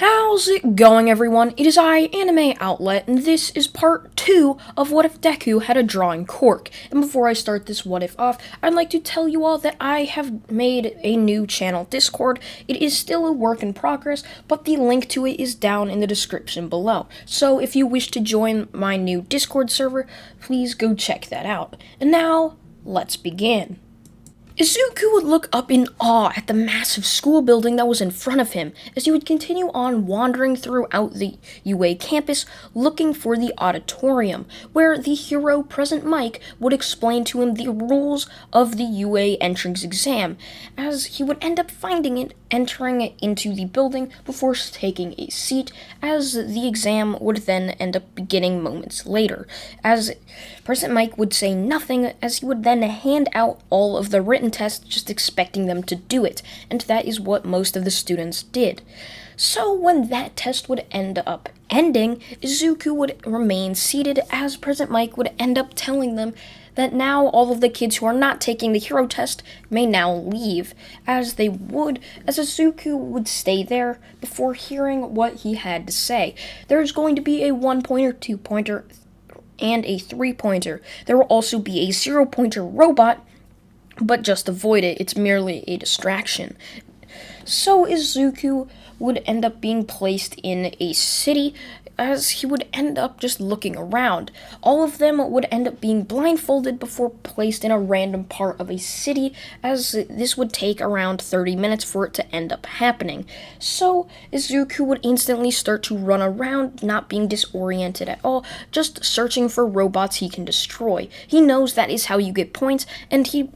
How's it going, everyone? It is I, Anime Outlet, and this is part 2 of What If Deku Had a Drawing Quirk. And before I start this What If off, I'd like to tell you all that I have made a new channel Discord. It is still a work in progress, but the link to it is down in the description below. So if you wish to join my new Discord server, please go check that out. And now, let's begin. Izuku would look up in awe at the massive school building that was in front of him as he would continue on wandering throughout the UA campus looking for the auditorium, where the hero Present Mike would explain to him the rules of the UA entrance exam, as he would end up finding it entering into the building before taking a seat, as the exam would then end up beginning moments later, as Present Mike would say nothing as he would then hand out all of the written test, just expecting them to do it, and that is what most of the students did. So when that test would end up ending, Izuku would remain seated as Present Mike would end up telling them that now all of the kids who are not taking the hero test may now leave, as Izuku would stay there before hearing what he had to say. There's going to be a 1-pointer, 2-pointer, and a 3-pointer. There will also be a 0-pointer robot, but just avoid it, it's merely a distraction. So Izuku would end up being placed in a city as he would end up just looking around. All of them would end up being blindfolded before placed in a random part of a city, as this would take around 30 minutes for it to end up happening. So Izuku would instantly start to run around, not being disoriented at all, just searching for robots he can destroy. He knows that is how you get points, and he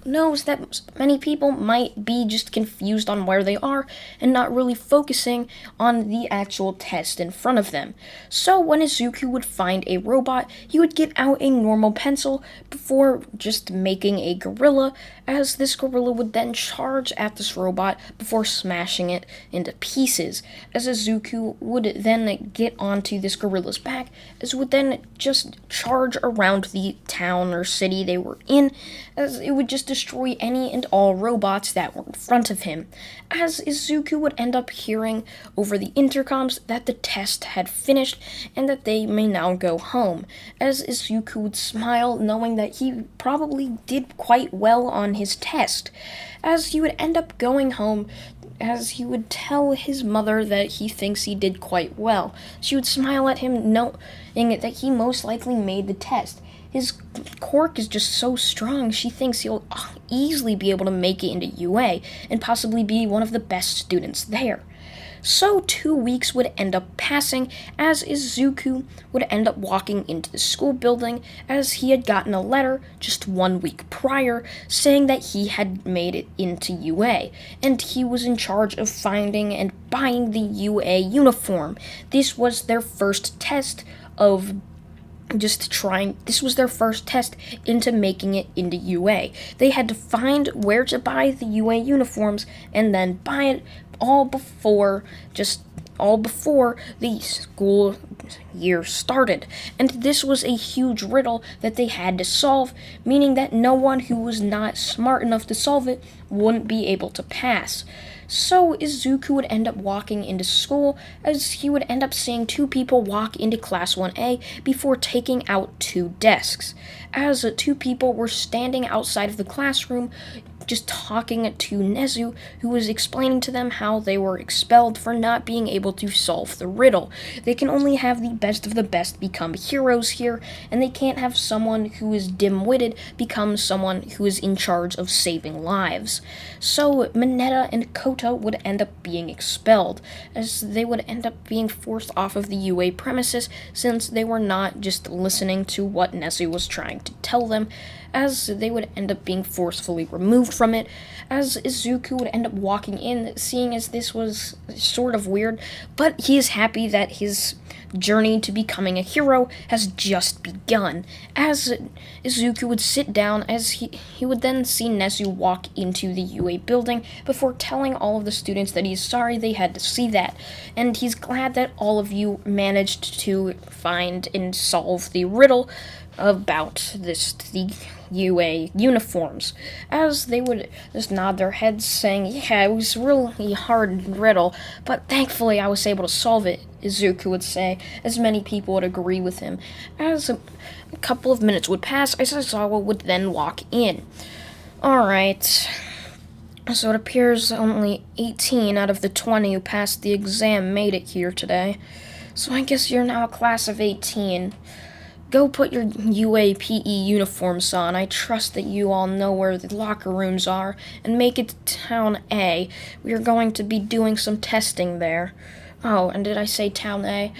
knows that many people might be just confused on where they are and not really focusing on the actual test in front of them. So when Izuku would find a robot, he would get out a normal pencil before just making a gorilla, as this gorilla would then charge at this robot before smashing it into pieces, as Izuku would then get onto this gorilla's back, as would then just charge around the town or city they were in, as it would just destroy any and all robots that were in front of him, as Izuku would end up hearing over the intercoms that the test had finished and that they may now go home, as Izuku would smile knowing that he probably did quite well on his test, as he would end up going home, as he would tell his mother that he thinks he did quite well. She would smile at him knowing that he most likely made the test. His quirk is just so strong, she thinks he'll easily be able to make it into UA and possibly be one of the best students there. So 2 weeks would end up passing as Izuku would end up walking into the school building, as he had gotten a letter just 1 week prior saying that he had made it into UA, and he was in charge of finding and buying the UA uniform. This was their first test into making it into UA. They had to find where to buy the UA uniforms and then buy it all before the school year started. And this was a huge riddle that they had to solve, meaning that no one who was not smart enough to solve it wouldn't be able to pass. So Izuku would end up walking into school, as he would end up seeing 2 people walk into Class 1A before taking out 2 desks, as 2 people were standing outside of the classroom just talking to Nezu, who was explaining to them how they were expelled for not being able to solve the riddle. They can only have the best of the best become heroes here, and they can't have someone who is dim-witted become someone who is in charge of saving lives. So Mineta and Kota would end up being expelled, as they would end up being forced off of the UA premises since they were not just listening to what Nezu was trying to tell them, as they would end up being forcefully removed from it, as Izuku would end up walking in, seeing as this was sort of weird, but he is happy that his journey to becoming a hero has just begun, as Izuku would sit down, as he would then see Nezu walk into the UA building before telling all of the students that he's sorry they had to see that, and he's glad that all of you managed to find and solve the riddle, about the UA uniforms, as they would just nod their heads saying, yeah, it was really hard riddle, but thankfully I was able to solve it, Izuku would say, as many people would agree with him. As a couple of minutes would pass, Aizawa would then walk in. Alright, so it appears only 18 out of the 20 who passed the exam made it here today. So I guess you're now a class of 18. Go put your UAPE uniforms on. I trust that you all know where the locker rooms are, and make it to Town A. We are going to be doing some testing there. Oh, and did I say Town A?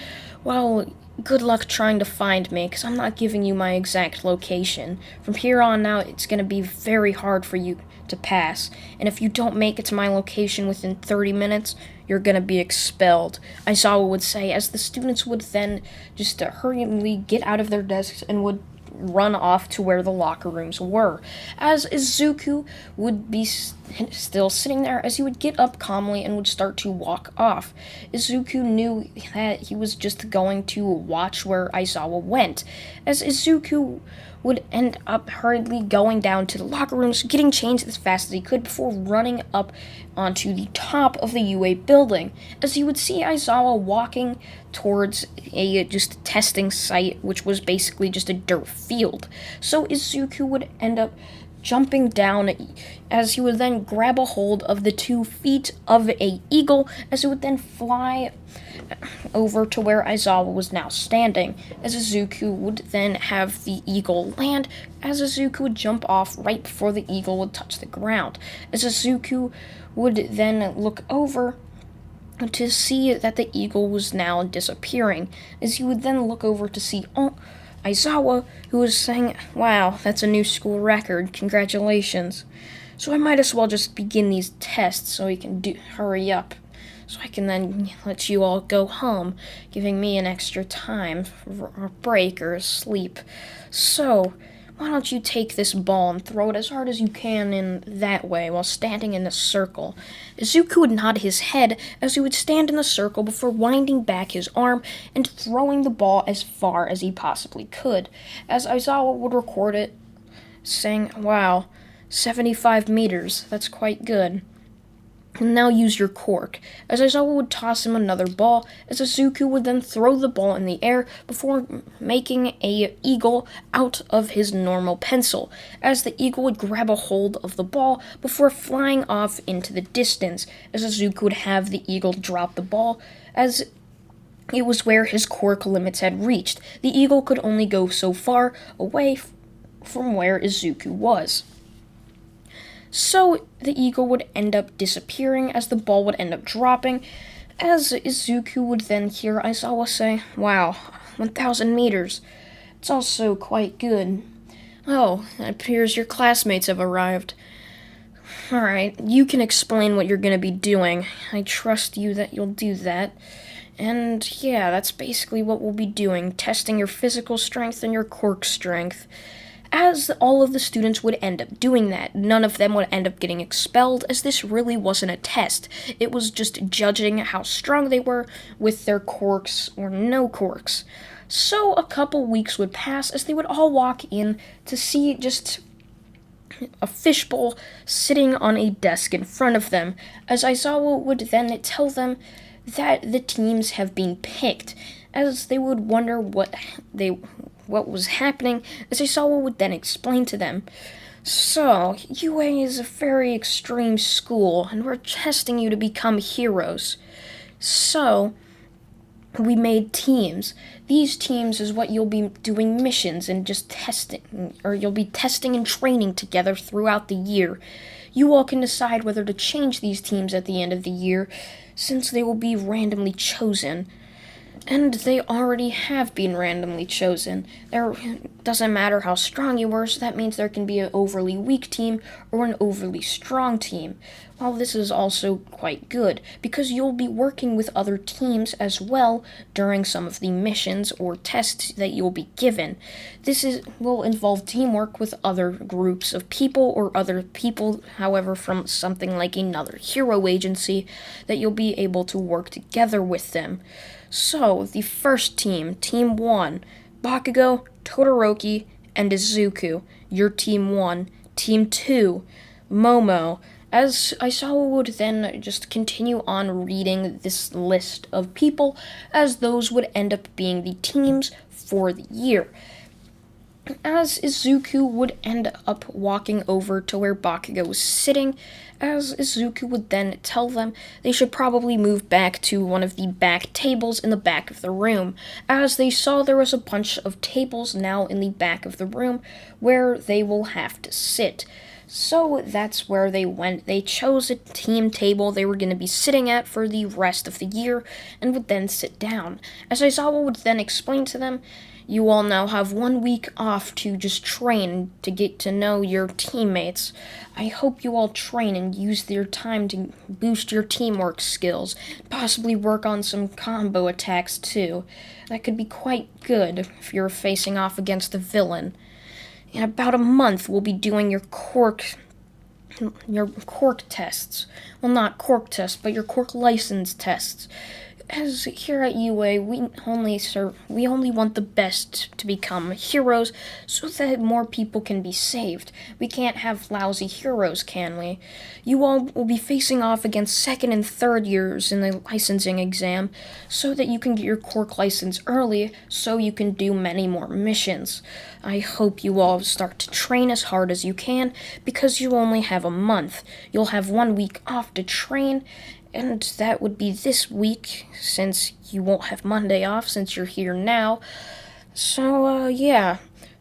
Well, good luck trying to find me, because I'm not giving you my exact location. From here on out, it's going to be very hard for you to pass, and if you don't make it to my location within 30 minutes, you're going to be expelled, Aizawa would say, as the students would then just hurriedly get out of their desks and would run off to where the locker rooms were, as Izuku would be still sitting there as he would get up calmly and would start to walk off. Izuku knew that he was just going to watch where Aizawa went, as Izuku would end up hurriedly going down to the locker rooms, getting changed as fast as he could before running up onto the top of the UA building, as he would see Aizawa walking towards a just testing site, which was basically just a dirt field. So Izuku would end up jumping down, as he would then grab a hold of the 2 feet of a eagle, as he would then fly over to where Aizawa was now standing, as Izuku would then have the eagle land, as Izuku would jump off right before the eagle would touch the ground, as Izuku would then look over to see that the eagle was now disappearing, as he would then look over to see Aizawa, who was saying, wow, that's a new school record, congratulations. So I might as well just begin these tests so we can hurry up, so I can then let you all go home, giving me an extra time for a break or a sleep. So, why don't you take this ball and throw it as hard as you can in that way while standing in the circle? Izuku would nod his head as he would stand in the circle before winding back his arm and throwing the ball as far as he possibly could, as Aizawa would record it, saying, wow, 75 meters, that's quite good. And now use your Quirk, as Aizawa would toss him another ball, as Izuku would then throw the ball in the air before making a eagle out of his normal pencil, as the eagle would grab a hold of the ball before flying off into the distance, as Izuku would have the eagle drop the ball, as it was where his Quirk limits had reached. The eagle could only go so far away from where Izuku was. So the eagle would end up disappearing as the ball would end up dropping, as Izuku would then hear Aizawa say, wow, 1,000 meters. It's also quite good. Oh, it appears your classmates have arrived. Alright, you can explain what you're going to be doing. I trust you that you'll do that. And yeah, that's basically what we'll be doing, testing your physical strength and your Quirk strength. As all of the students would end up doing that, none of them would end up getting expelled, as this really wasn't a test. It was just judging how strong they were with their Quirks or no Quirks. So a couple weeks would pass as they would all walk in to see just a fishbowl sitting on a desk in front of them, as Aizawa would then tell them that the teams have been picked, as they would wonder what was happening, as Aizawa would then explain to them. So, UA is a very extreme school, and we're testing you to become heroes. So, we made teams. These teams is what you'll be doing missions and just testing, or you'll be testing and training together throughout the year. You all can decide whether to change these teams at the end of the year, since they will be randomly chosen. And they already have been randomly chosen. It doesn't matter how strong you were, so that means there can be an overly weak team or an overly strong team. While this is also quite good, because you'll be working with other teams as well during some of the missions or tests that you'll be given. Will involve teamwork with other groups of people or other people, however, from something like another hero agency, that you'll be able to work together with them. So, the first team, Team 1, Bakugo, Todoroki, and Izuku. Your Team 1. Team 2, Momo. As Aizawa would then just continue on reading this list of people, as those would end up being the teams for the year. As Izuku would end up walking over to where Bakugo was sitting, as Izuku would then tell them they should probably move back to one of the back tables in the back of the room, as they saw there was a bunch of tables now in the back of the room where they will have to sit. So that's where they went. They chose a team table they were going to be sitting at for the rest of the year and would then sit down. As Aizawa would then explain to them, you all now have 1 week off to just train to get to know your teammates. I hope you all train and use your time to boost your teamwork skills, possibly work on some combo attacks too. That could be quite good if you're facing off against a villain. In about a month, we'll be doing your Quirk tests. Well, not Quirk tests, but your Quirk license tests. As here at UA, we only want the best to become heroes so that more people can be saved. We can't have lousy heroes, can we? You all will be facing off against second and third years in the licensing exam so that you can get your Quirk license early so you can do many more missions. I hope you all start to train as hard as you can because you only have a month. You'll have 1 week off to train, and that would be this week, since you won't have Monday off since you're here now. So, yeah.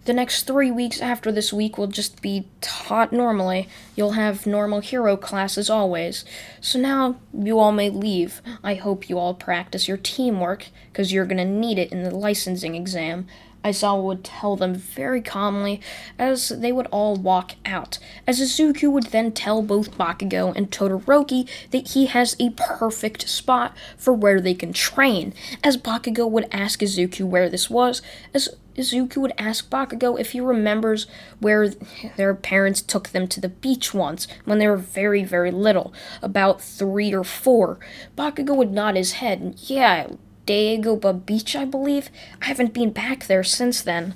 The next 3 weeks after this week will just be taught normally. You'll have normal hero classes always. So now you all may leave. I hope you all practice your teamwork, because you're going to need it in the licensing exam. Aizawa would tell them very calmly as they would all walk out, as Izuku would then tell both Bakugo and Todoroki that he has a perfect spot for where they can train, as Bakugo would ask Izuku where this was, as Izuku would ask Bakugo if he remembers where their parents took them to the beach once when they were very, very little, about 3 or 4. Bakugo would nod his head, and yeah, Daegoba Beach, I believe. I haven't been back there since then.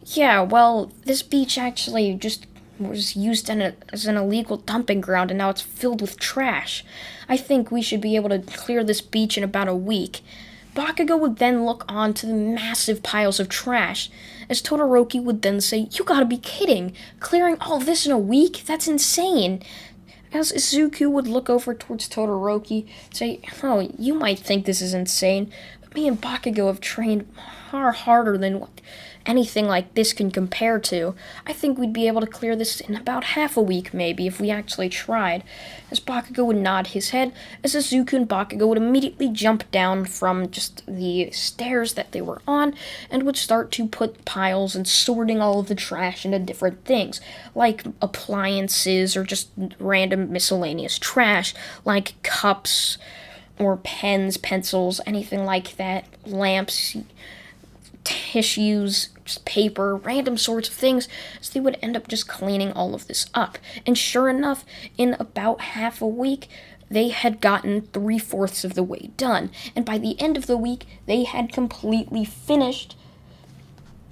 Yeah, well, this beach actually just was used as an illegal dumping ground, and now it's filled with trash. I think we should be able to clear this beach in about a week. Bakugo would then look on to the massive piles of trash, as Todoroki would then say, "You gotta be kidding! Clearing all this in a week? That's insane!" As Izuku would look over towards Todoroki, say, "Oh, you might think this is insane, but me and Bakugo have trained far harder than what anything like this can compare to. I think we'd be able to clear this in about half a week, maybe, if we actually tried." As Bakugo would nod his head, as Izuku and Bakugo would immediately jump down from just the stairs that they were on, and would start to put piles and sorting all of the trash into different things, like appliances or just random miscellaneous trash, like cups or pens, pencils, anything like that, lamps, tissues, just paper, random sorts of things, so they would end up just cleaning all of this up. And sure enough, in about half a week, they had gotten 3/4 of the way done. And by the end of the week, they had completely finished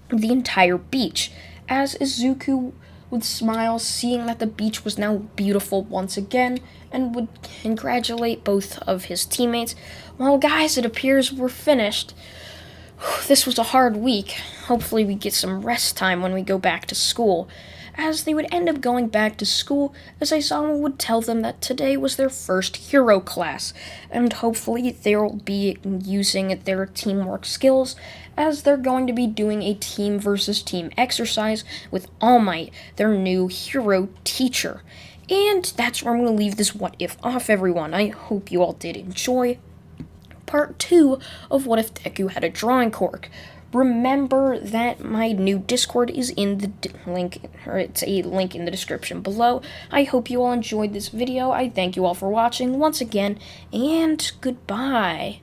the entire beach. As Izuku would smile, seeing that the beach was now beautiful once again, and would congratulate both of his teammates. "Well, guys, it appears we're finished. This was a hard week. Hopefully we get some rest time when we go back to school." As they would end up going back to school, as Aizawa would tell them that today was their first hero class, and hopefully they'll be using their teamwork skills, as they're going to be doing a team versus team exercise with All Might, their new hero teacher. And that's where I'm going to leave this What If off, everyone. I hope you all did enjoy part 2 of What If Deku Had a Drawing Quirk. Remember that my new Discord is in the link, or it's a link in the description below. I hope you all enjoyed this video. I thank you all for watching once again, and goodbye.